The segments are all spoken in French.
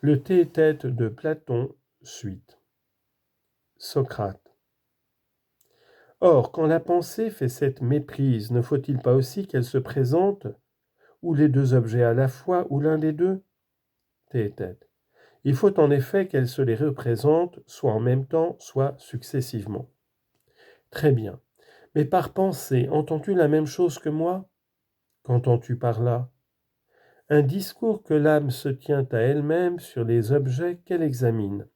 Le tête de Platon, suite. Socrate. Or, quand la pensée fait cette méprise, ne faut-il pas aussi qu'elle se présente, ou les deux objets à la fois, ou l'un des deux? Tête. Il faut en effet qu'elle se les représente, soit en même temps, soit successivement. Très bien. Mais par pensée, entends-tu la même chose que moi? Qu'entends-tu par là? Un discours que l'âme se tient à elle-même sur les objets qu'elle examine.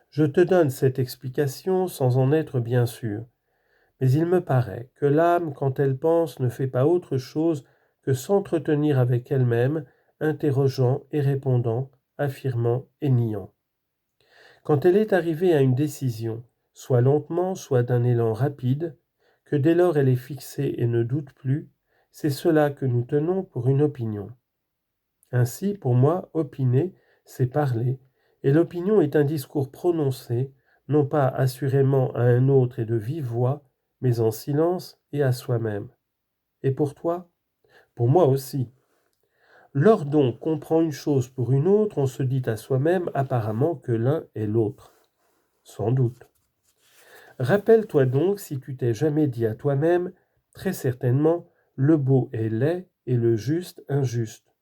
Je te donne cette explication sans en être bien sûr, mais il me paraît que l'âme, quand elle pense, ne fait pas autre chose que s'entretenir avec elle-même, interrogeant et répondant, affirmant et niant. Quand elle est arrivée à une décision, soit lentement, soit d'un élan rapide, que dès lors elle est fixée et ne doute plus, c'est cela que nous tenons pour une opinion. Ainsi, pour moi, opiner, c'est parler, et l'opinion est un discours prononcé, non pas assurément à un autre et de vive voix, mais en silence et à soi-même. Et pour toi? Pour moi aussi. Lors donc qu'on prend une chose pour une autre, on se dit à soi-même apparemment que l'un est l'autre. Sans doute. Rappelle-toi donc si tu t'es jamais dit à toi-même, très certainement, le beau est laid et le juste injuste.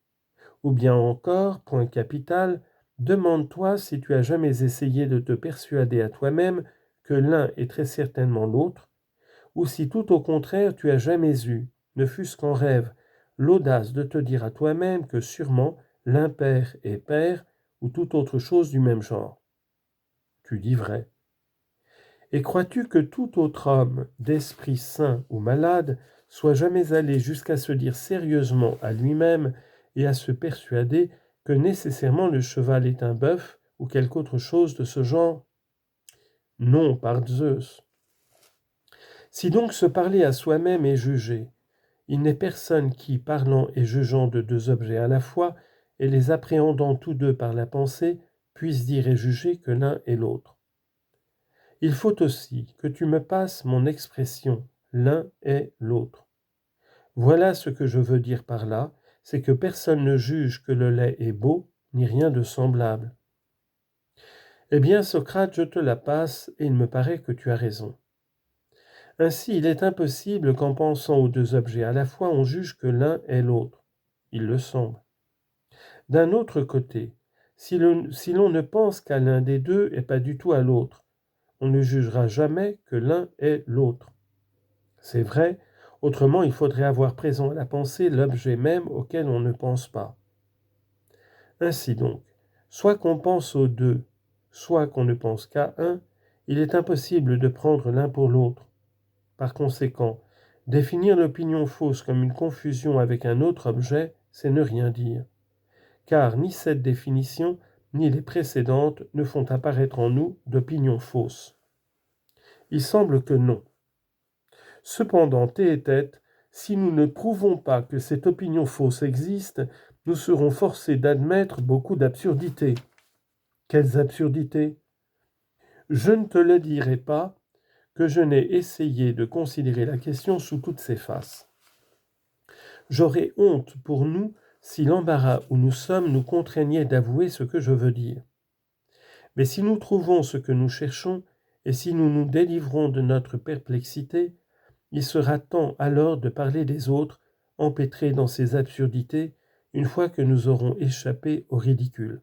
Ou bien encore, point capital, demande-toi si tu as jamais essayé de te persuader à toi-même que l'un est très certainement l'autre, ou si tout au contraire tu as jamais eu, ne fût-ce qu'en rêve, l'audace de te dire à toi-même que sûrement l'impair est pair ou toute autre chose du même genre. Tu dis vrai. Et crois-tu que tout autre homme, d'esprit sain ou malade, soit jamais allé jusqu'à se dire sérieusement à lui-même et à se persuader que nécessairement le cheval est un bœuf ou quelque autre chose de ce genre? Non, par Zeus. Si donc se parler à soi-même est juger, il n'est personne qui, parlant et jugeant de deux objets à la fois, et les appréhendant tous deux par la pensée, puisse dire et juger que l'un est l'autre. Il faut aussi que tu me passes mon expression, l'un est l'autre. Voilà ce que je veux dire par là, c'est que personne ne juge que le lait est beau, ni rien de semblable. Eh bien, Socrate, je te la passe, et il me paraît que tu as raison. Ainsi, il est impossible qu'en pensant aux deux objets à la fois, on juge que l'un est l'autre. Il le semble. D'un autre côté, si l'on ne pense qu'à l'un des deux et pas du tout à l'autre, on ne jugera jamais que l'un est l'autre. C'est vrai, autrement il faudrait avoir présent à la pensée l'objet même auquel on ne pense pas. Ainsi donc, soit qu'on pense aux deux, soit qu'on ne pense qu'à un, il est impossible de prendre l'un pour l'autre. Par conséquent, définir l'opinion fausse comme une confusion avec un autre objet, c'est ne rien dire. Car ni cette définition, ni les précédentes ne font apparaître en nous d'opinion fausse. Il semble que non. Cependant, tête, si nous ne prouvons pas que cette opinion fausse existe, nous serons forcés d'admettre beaucoup d'absurdités. Quelles absurdités? Je ne te le dirai pas que je n'ai essayé de considérer la question sous toutes ses faces. J'aurais honte pour nous si l'embarras où nous sommes nous contraignait d'avouer ce que je veux dire. Mais si nous trouvons ce que nous cherchons, et si nous nous délivrons de notre perplexité, il sera temps alors de parler des autres, empêtrés dans ces absurdités, une fois que nous aurons échappé au ridicule.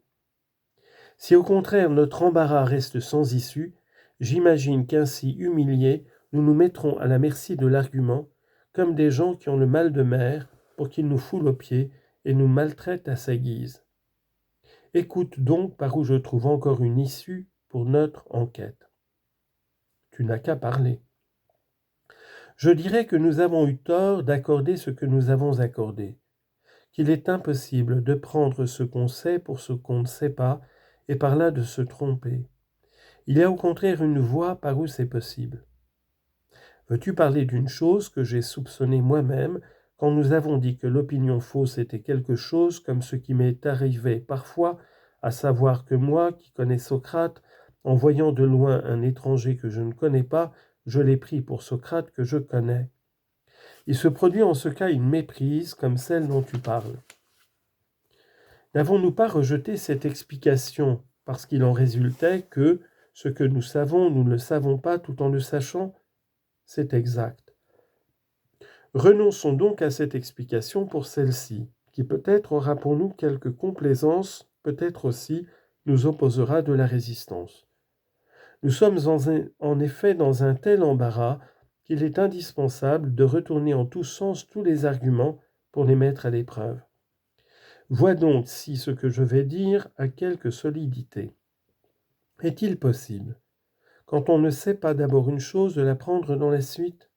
Si au contraire notre embarras reste sans issue, j'imagine qu'ainsi humiliés, nous nous mettrons à la merci de l'argument, comme des gens qui ont le mal de mer, pour qu'ils nous foulent aux pieds et nous maltraitent à sa guise. Écoute donc par où je trouve encore une issue pour notre enquête. Tu n'as qu'à parler. Je dirais que nous avons eu tort d'accorder ce que nous avons accordé, qu'il est impossible de prendre ce qu'on sait pour ce qu'on ne sait pas, et par là de se tromper. Il y a au contraire une voie par où c'est possible. Veux-tu parler d'une chose que j'ai soupçonnée moi-même quand nous avons dit que l'opinion fausse était quelque chose comme ce qui m'est arrivé parfois, à savoir que moi, qui connais Socrate, en voyant de loin un étranger que je ne connais pas, je l'ai pris pour Socrate que je connais. Il se produit en ce cas une méprise comme celle dont tu parles. N'avons-nous pas rejeté cette explication parce qu'il en résultait que ce que nous savons, nous ne le savons pas tout en le sachant? C'est exact. Renonçons donc à cette explication pour celle-ci, qui peut-être aura pour nous quelque complaisance, peut-être aussi nous opposera de la résistance. Nous sommes en effet dans un tel embarras qu'il est indispensable de retourner en tous sens tous les arguments pour les mettre à l'épreuve. Vois donc si ce que je vais dire a quelque solidité. Est-il possible, quand on ne sait pas d'abord une chose, de l'apprendre dans la suite?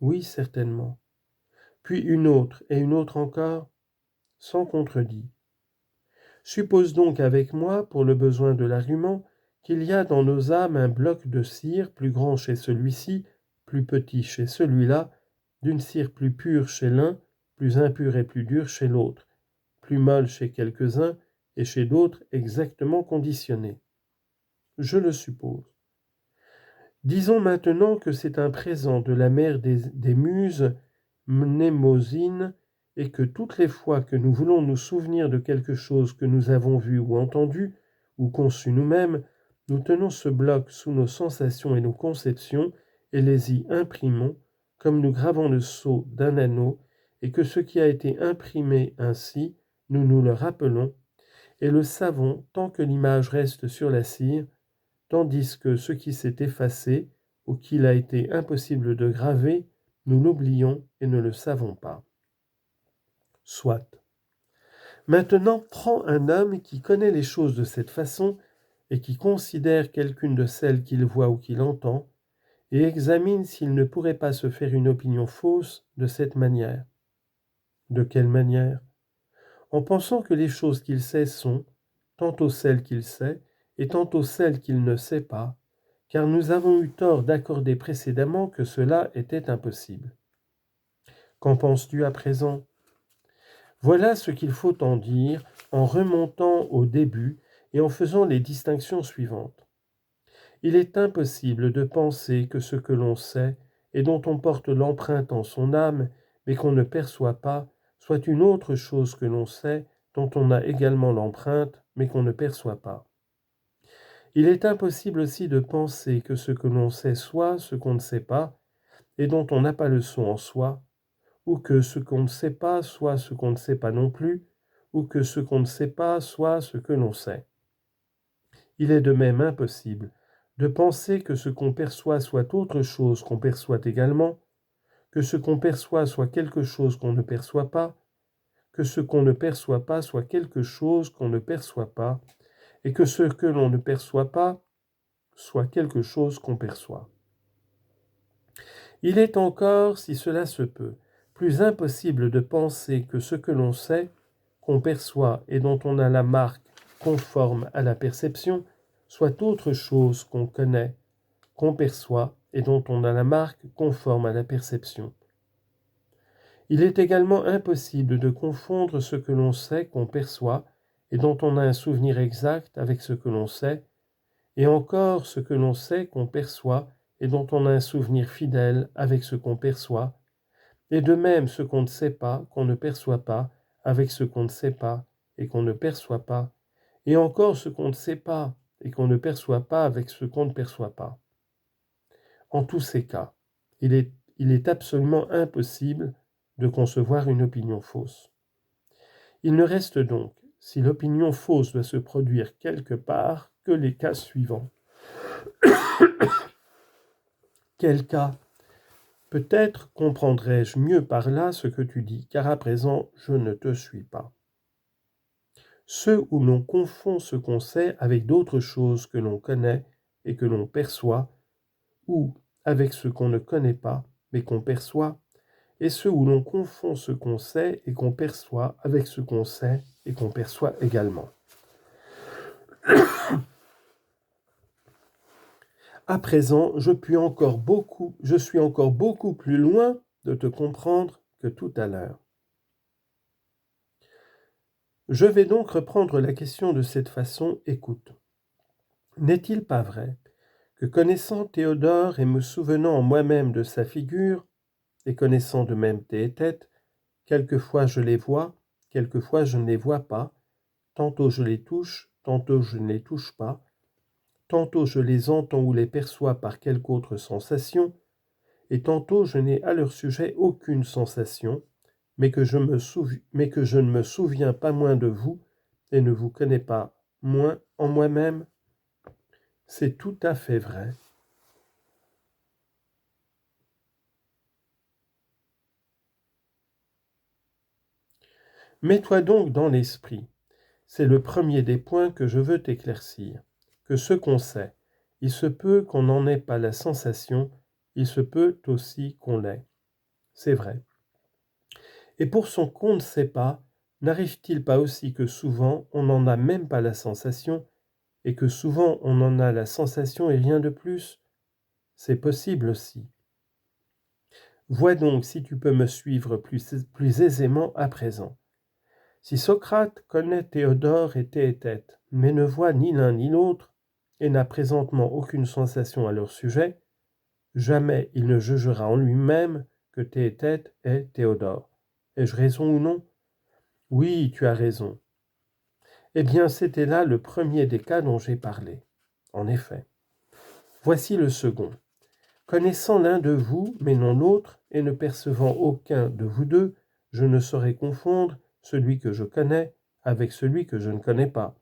Oui, certainement. Puis une autre et une autre encore, sans contredit. Suppose donc avec moi, pour le besoin de l'argument, qu'il y a dans nos âmes un bloc de cire plus grand chez celui-ci, plus petit chez celui-là, d'une cire plus pure chez l'un, plus impure et plus dure chez l'autre, plus molle chez quelques-uns et chez d'autres exactement conditionnée. Je le suppose. Disons maintenant que c'est un présent de la mère des muses, Mnémosyne, et que toutes les fois que nous voulons nous souvenir de quelque chose que nous avons vu ou entendu, ou conçu nous-mêmes, nous tenons ce bloc sous nos sensations et nos conceptions, et les y imprimons, comme nous gravons le sceau d'un anneau, et que ce qui a été imprimé ainsi, nous nous le rappelons, et le savons tant que l'image reste sur la cire, tandis que ce qui s'est effacé, ou qu'il a été impossible de graver, nous l'oublions et ne le savons pas. Soit. Maintenant, prends un homme qui connaît les choses de cette façon et qui considère quelqu'une de celles qu'il voit ou qu'il entend, et examine s'il ne pourrait pas se faire une opinion fausse de cette manière. De quelle manière? En pensant que les choses qu'il sait sont, tantôt celles qu'il sait, et tantôt celles qu'il ne sait pas, car nous avons eu tort d'accorder précédemment que cela était impossible. Qu'en penses-tu à présent? Voilà ce qu'il faut en dire en remontant au début et en faisant les distinctions suivantes. Il est impossible de penser que ce que l'on sait et dont on porte l'empreinte en son âme, mais qu'on ne perçoit pas, soit une autre chose que l'on sait, dont on a également l'empreinte, mais qu'on ne perçoit pas. Il est impossible aussi de penser que ce que l'on sait soit ce qu'on ne sait pas, et dont on n'a pas le son en soi, ou que ce qu'on ne sait pas soit ce qu'on ne sait pas non plus, ou que ce qu'on ne sait pas soit ce que l'on sait. Il est de même impossible de penser que ce qu'on perçoit soit autre chose qu'on perçoit également, que ce qu'on perçoit soit quelque chose qu'on ne perçoit pas, que ce qu'on ne perçoit pas soit quelque chose qu'on ne perçoit pas, et que ce que l'on ne perçoit pas soit quelque chose qu'on perçoit. Il est encore, si cela se peut, plus impossible de penser que ce que l'on sait, qu'on perçoit et dont on a la marque conforme à la perception, soit autre chose qu'on connaît, qu'on perçoit et dont on a la marque conforme à la perception. Il est également impossible de confondre ce que l'on sait, qu'on perçoit et dont on a un souvenir exact avec ce que l'on sait, et encore ce que l'on sait, qu'on perçoit et dont on a un souvenir fidèle avec ce qu'on perçoit, et de même ce qu'on ne sait pas, qu'on ne perçoit pas, avec ce qu'on ne sait pas et qu'on ne perçoit pas, et encore ce qu'on ne sait pas et qu'on ne perçoit pas avec ce qu'on ne perçoit pas. En tous ces cas, il est absolument impossible de concevoir une opinion fausse. Il ne reste donc, si l'opinion fausse doit se produire quelque part, que les cas suivants. Quel cas? Peut-être comprendrai-je mieux par là ce que tu dis, car à présent je ne te suis pas. Ceux où l'on confond ce qu'on sait avec d'autres choses que l'on connaît et que l'on perçoit, ou avec ce qu'on ne connaît pas, mais qu'on perçoit, et ceux où l'on confond ce qu'on sait et qu'on perçoit avec ce qu'on sait et qu'on perçoit également. À présent, je suis encore beaucoup plus loin de te comprendre que tout à l'heure. Je vais donc reprendre la question de cette façon, écoute. N'est-il pas vrai que connaissant Théodore et me souvenant en moi-même de sa figure, et connaissant de même tes têtes, quelquefois je les vois, quelquefois je ne les vois pas, tantôt je les touche, tantôt je ne les touche pas, tantôt je les entends ou les perçois par quelque autre sensation, et tantôt je n'ai à leur sujet aucune sensation, mais que je ne me souviens pas moins de vous et ne vous connais pas moins en moi-même. C'est tout à fait vrai. Mets-toi donc dans l'esprit. C'est le premier des points que je veux t'éclaircir. Que ce qu'on sait, il se peut qu'on n'en ait pas la sensation, il se peut aussi qu'on l'ait. C'est vrai. Et pour son qu'on ne sait pas, n'arrive-t-il pas aussi que souvent on n'en a même pas la sensation, et que souvent on en a la sensation et rien de plus? C'est possible aussi. Vois donc si tu peux me suivre plus aisément à présent. Si Socrate connaît Théodore et Théétète, mais ne voit ni l'un ni l'autre, et n'a présentement aucune sensation à leur sujet, jamais il ne jugera en lui-même que Théétète est Théodore. Ai-je raison ou non? Oui, tu as raison. Eh bien, c'était là le premier des cas dont j'ai parlé. En effet. Voici le second. Connaissant l'un de vous, mais non l'autre, et ne percevant aucun de vous deux, je ne saurais confondre celui que je connais avec celui que je ne connais pas.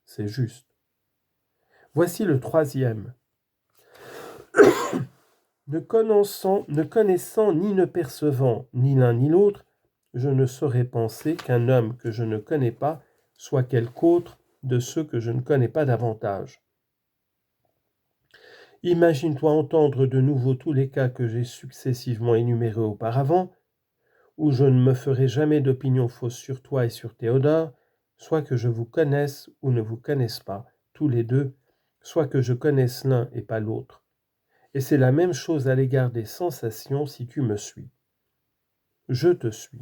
C'est juste. Voici le troisième. Ne connaissant ni ne percevant ni l'un ni l'autre, je ne saurais penser qu'un homme que je ne connais pas soit quelque autre de ceux que je ne connais pas davantage. Imagine-toi entendre de nouveau tous les cas que j'ai successivement énumérés auparavant, où je ne me ferai jamais d'opinion fausse sur toi et sur Théodore, soit que je vous connaisse ou ne vous connaisse pas, tous les deux, soit que je connaisse l'un et pas l'autre. Et c'est la même chose à l'égard des sensations si tu me suis. Je te suis.